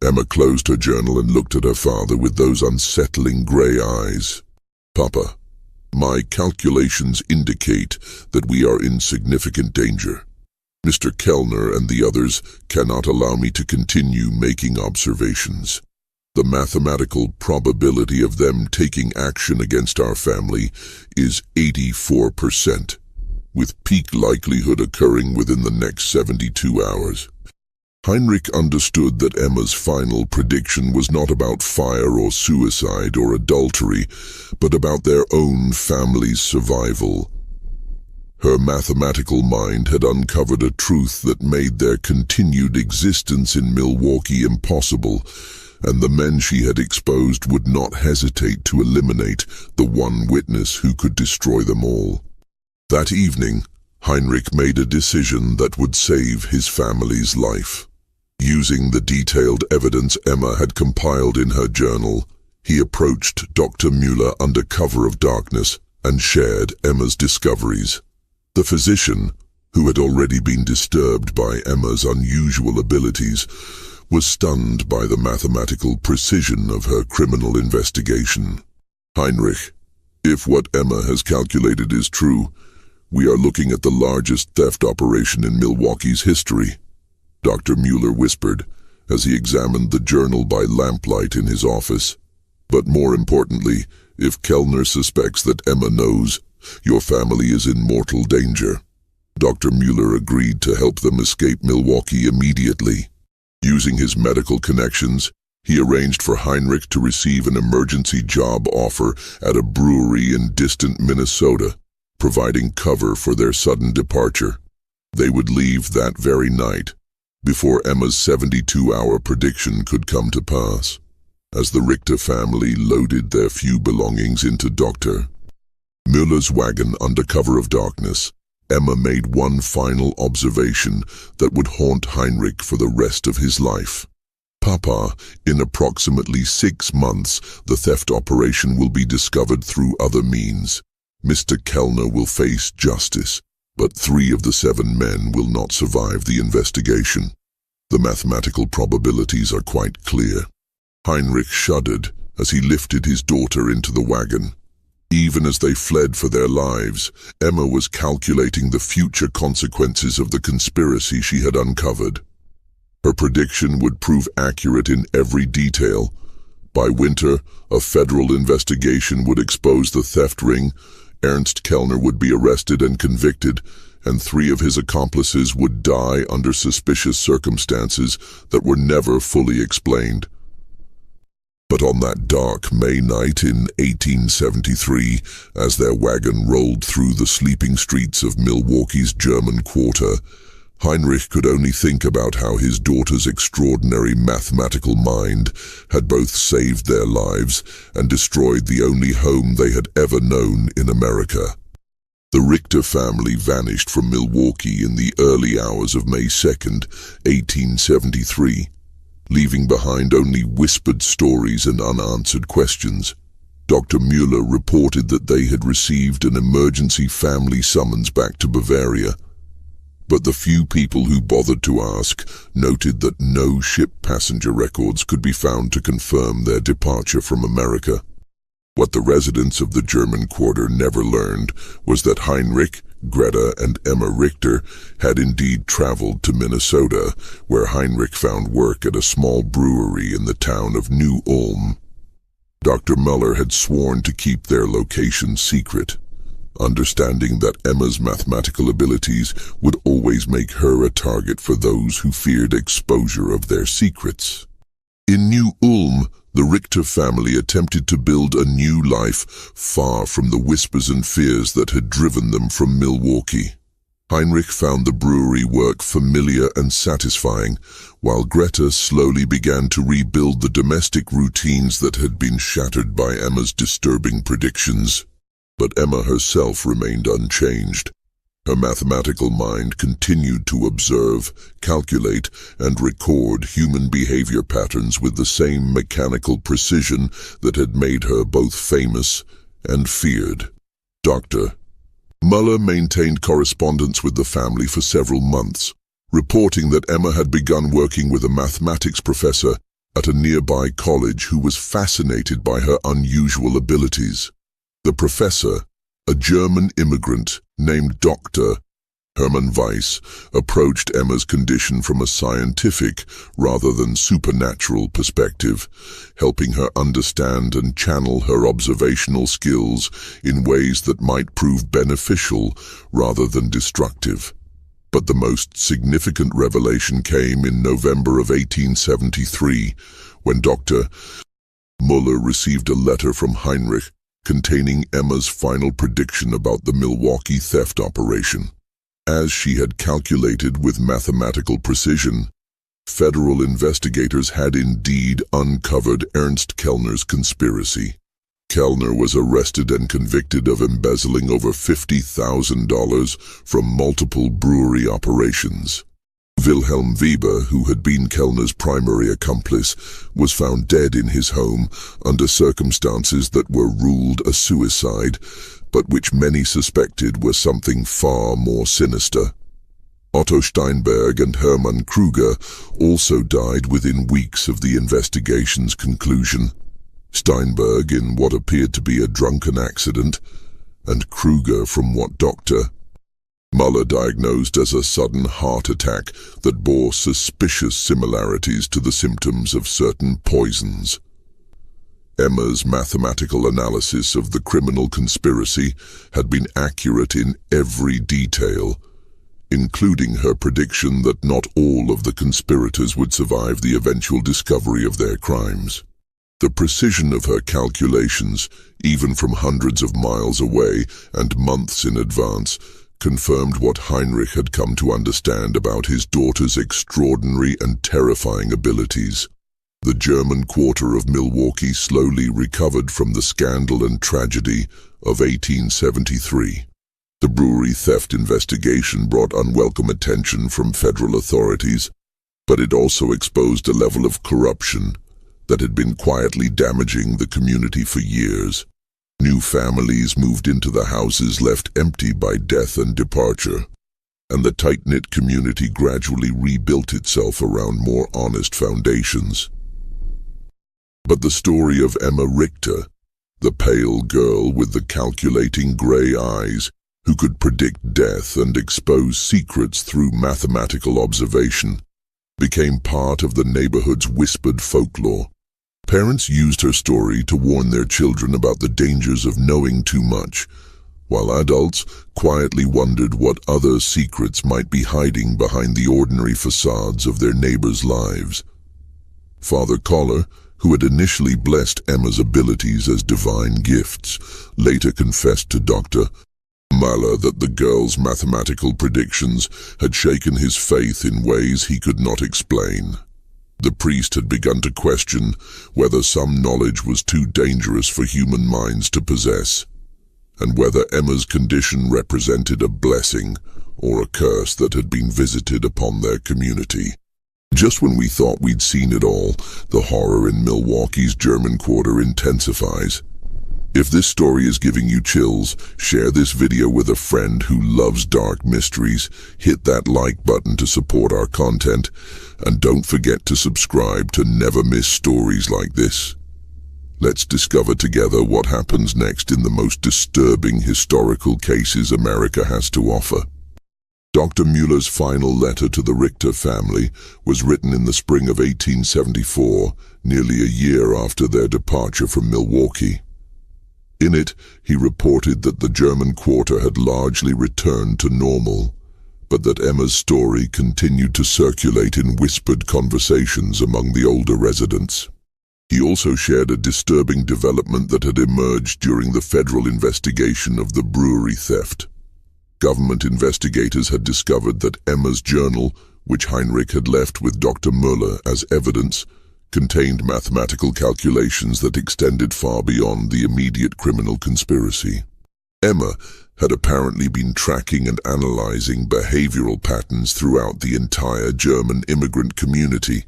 Emma closed her journal and looked at her father with those unsettling gray eyes. Papa, my calculations indicate that we are in significant danger. Mr. Kellner and the others cannot allow me to continue making observations. The mathematical probability of them taking action against our family is 84%, with peak likelihood occurring within the next 72 hours. Heinrich understood that Emma's final prediction was not about fire or suicide or adultery, but about their own family's survival. Her mathematical mind had uncovered a truth that made their continued existence in Milwaukee impossible, and the men she had exposed would not hesitate to eliminate the one witness who could destroy them all. That evening, Heinrich made a decision that would save his family's life. Using the detailed evidence Emma had compiled in her journal, he approached Dr. Müller under cover of darkness and shared Emma's discoveries. The physician, who had already been disturbed by Emma's unusual abilities, was stunned by the mathematical precision of her criminal investigation. Heinrich, if what Emma has calculated is true, we are looking at the largest theft operation in Milwaukee's history, Dr. Müller whispered as he examined the journal by lamplight in his office. But more importantly, if Kellner suspects that Emma knows, your family is in mortal danger. Dr. Müller agreed to help them escape Milwaukee immediately. Using his medical connections, he arranged for Heinrich to receive an emergency job offer at a brewery in distant Minnesota, providing cover for their sudden departure. They would leave that very night, before Emma's 72-hour prediction could come to pass. As the Richter family loaded their few belongings into Dr. Müller's wagon under cover of darkness, Emma made one final observation that would haunt Heinrich for the rest of his life. Papa, in approximately 6 months, the theft operation will be discovered through other means. Mr. Kellner will face justice, but 3 of the 7 men will not survive the investigation. The mathematical probabilities are quite clear. Heinrich shuddered as he lifted his daughter into the wagon. Even as they fled for their lives, Emma was calculating the future consequences of the conspiracy she had uncovered. Her prediction would prove accurate in every detail. By winter, a federal investigation would expose the theft ring, Ernst Kellner would be arrested and convicted, and 3 of his accomplices would die under suspicious circumstances that were never fully explained. But on that dark May night in 1873, as their wagon rolled through the sleeping streets of Milwaukee's German Quarter, Heinrich could only think about how his daughter's extraordinary mathematical mind had both saved their lives and destroyed the only home they had ever known in America. The Richter family vanished from Milwaukee in the early hours of May 2nd, 1873. Leaving behind only whispered stories and unanswered questions. Dr. Müller reported that they had received an emergency family summons back to Bavaria, but the few people who bothered to ask noted that no ship passenger records could be found to confirm their departure from America. What the residents of the German Quarter never learned was that Heinrich, Greta and Emma Richter had indeed traveled to Minnesota, where Heinrich found work at a small brewery in the town of New Ulm. Dr. Muller had sworn to keep their location secret, understanding that Emma's mathematical abilities would always make her a target for those who feared exposure of their secrets. In New Ulm, the Richter family attempted to build a new life far from the whispers and fears that had driven them from Milwaukee. Heinrich found the brewery work familiar and satisfying, while Greta slowly began to rebuild the domestic routines that had been shattered by Emma's disturbing predictions. But Emma herself remained unchanged. Her mathematical mind continued to observe, calculate, and record human behavior patterns with the same mechanical precision that had made her both famous and feared. Dr. Muller maintained correspondence with the family for several months, reporting that Emma had begun working with a mathematics professor at a nearby college who was fascinated by her unusual abilities. The professor, a German immigrant named Dr. Hermann Weiss, approached Emma's condition from a scientific rather than supernatural perspective, helping her understand and channel her observational skills in ways that might prove beneficial rather than destructive. But the most significant revelation came in November of 1873, when Dr. Muller received a letter from Heinrich containing Emma's final prediction about the Milwaukee theft operation. As she had calculated with mathematical precision, federal investigators had indeed uncovered Ernst Kellner's conspiracy. Kellner was arrested and convicted of embezzling over $50,000 from multiple brewery operations. Wilhelm Weber, who had been Kellner's primary accomplice, was found dead in his home under circumstances that were ruled a suicide, but which many suspected were something far more sinister. Otto Steinberg and Hermann Kruger also died within weeks of the investigation's conclusion. Steinberg in what appeared to be a drunken accident, and Kruger from what Dr. Muller diagnosed as a sudden heart attack that bore suspicious similarities to the symptoms of certain poisons. Emma's mathematical analysis of the criminal conspiracy had been accurate in every detail, including her prediction that not all of the conspirators would survive the eventual discovery of their crimes. The precision of her calculations, even from hundreds of miles away and months in advance, confirmed what Heinrich had come to understand about his daughter's extraordinary and terrifying abilities. The German quarter of Milwaukee slowly recovered from the scandal and tragedy of 1873. The brewery theft investigation brought unwelcome attention from federal authorities, but it also exposed a level of corruption that had been quietly damaging the community for years. New families moved into the houses left empty by death and departure, and the tight-knit community gradually rebuilt itself around more honest foundations. But the story of Emma Richter, the pale girl with the calculating gray eyes, who could predict death and expose secrets through mathematical observation, became part of the neighborhood's whispered folklore. Parents used her story to warn their children about the dangers of knowing too much, while adults quietly wondered what other secrets might be hiding behind the ordinary facades of their neighbors' lives. Father Koller, who had initially blessed Emma's abilities as divine gifts, later confessed to Dr. Muller that the girl's mathematical predictions had shaken his faith in ways he could not explain. The priest had begun to question whether some knowledge was too dangerous for human minds to possess, and whether Emma's condition represented a blessing or a curse that had been visited upon their community. Just when we thought we'd seen it all, the horror in Milwaukee's German quarter intensifies. If this story is giving you chills, share this video with a friend who loves dark mysteries, hit that like button to support our content, and don't forget to subscribe to never miss stories like this. Let's discover together what happens next in the most disturbing historical cases America has to offer. Dr. Mueller's final letter to the Richter family was written in the spring of 1874, nearly a year after their departure from Milwaukee. In it, he reported that the German quarter had largely returned to normal, but that Emma's story continued to circulate in whispered conversations among the older residents. He also shared a disturbing development that had emerged during the federal investigation of the brewery theft. Government investigators had discovered that Emma's journal, which Heinrich had left with Dr. Mueller as evidence, contained mathematical calculations that extended far beyond the immediate criminal conspiracy. Emma had apparently been tracking and analyzing behavioral patterns throughout the entire German immigrant community,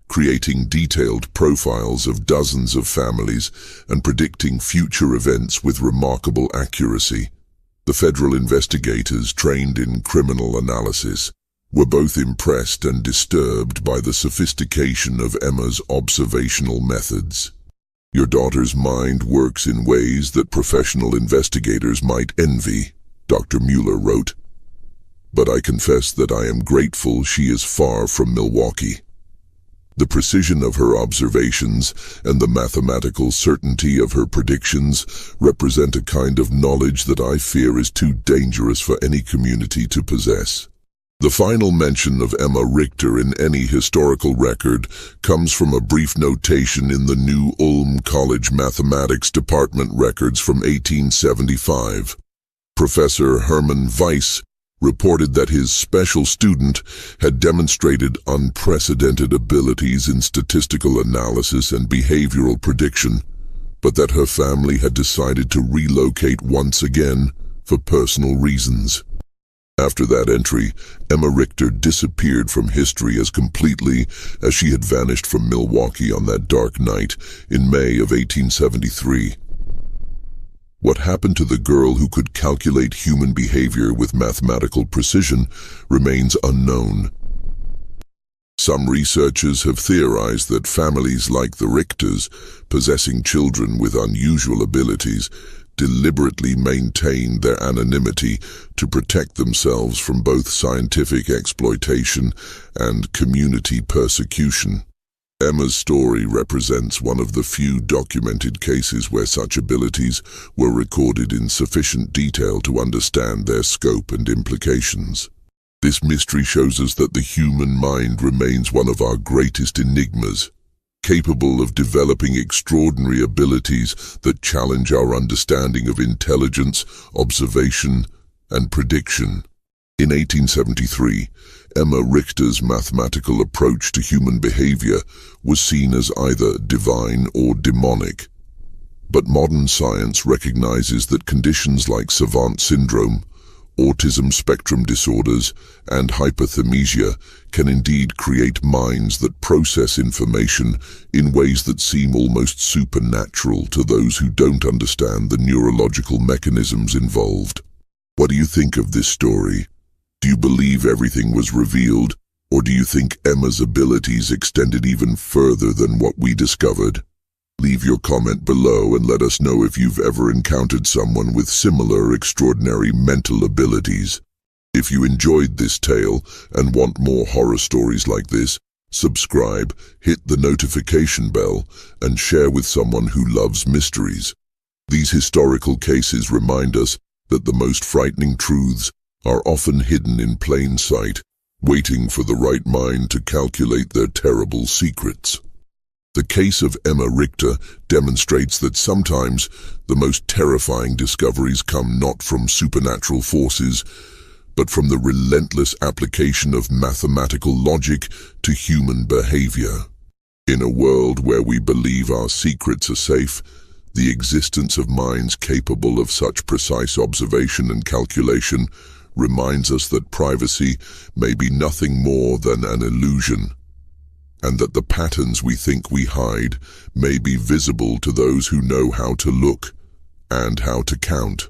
creating detailed profiles of dozens of families and predicting future events with remarkable accuracy. The federal investigators, trained in criminal analysis, were both impressed and disturbed by the sophistication of Emma's observational methods. "Your daughter's mind works in ways that professional investigators might envy," Dr. Mueller wrote. "But I confess that I am grateful she is far from Milwaukee. The precision of her observations and the mathematical certainty of her predictions represent a kind of knowledge that I fear is too dangerous for any community to possess." The final mention of Emma Richter in any historical record comes from a brief notation in the New Ulm College Mathematics Department records from 1875. Professor Hermann Weiss reported that his special student had demonstrated unprecedented abilities in statistical analysis and behavioral prediction, but that her family had decided to relocate once again for personal reasons. After that entry, Emma Richter disappeared from history as completely as she had vanished from Milwaukee on that dark night in May of 1873. What happened to the girl who could calculate human behavior with mathematical precision remains unknown. Some researchers have theorized that families like the Richters, possessing children with unusual abilities, deliberately maintained their anonymity to protect themselves from both scientific exploitation and community persecution. Emma's story represents one of the few documented cases where such abilities were recorded in sufficient detail to understand their scope and implications. This mystery shows us that the human mind remains one of our greatest enigmas, capable of developing extraordinary abilities that challenge our understanding of intelligence, observation, and prediction. In 1873, Emma Richter's mathematical approach to human behavior was seen as either divine or demonic. But modern science recognizes that conditions like savant syndrome, autism spectrum disorders, and hyperthymesia can indeed create minds that process information in ways that seem almost supernatural to those who don't understand the neurological mechanisms involved. What do you think of this story? Do you believe everything was revealed, or do you think Emma's abilities extended even further than what we discovered? Leave your comment below and let us know if you've ever encountered someone with similar extraordinary mental abilities. If you enjoyed this tale and want more horror stories like this, subscribe, hit the notification bell, and share with someone who loves mysteries. These historical cases remind us that the most frightening truths are often hidden in plain sight, waiting for the right mind to calculate their terrible secrets. The case of Emma Richter demonstrates that sometimes the most terrifying discoveries come not from supernatural forces, but from the relentless application of mathematical logic to human behavior. In a world where we believe our secrets are safe, the existence of minds capable of such precise observation and calculation reminds us that privacy may be nothing more than an illusion, and that the patterns we think we hide may be visible to those who know how to look and how to count.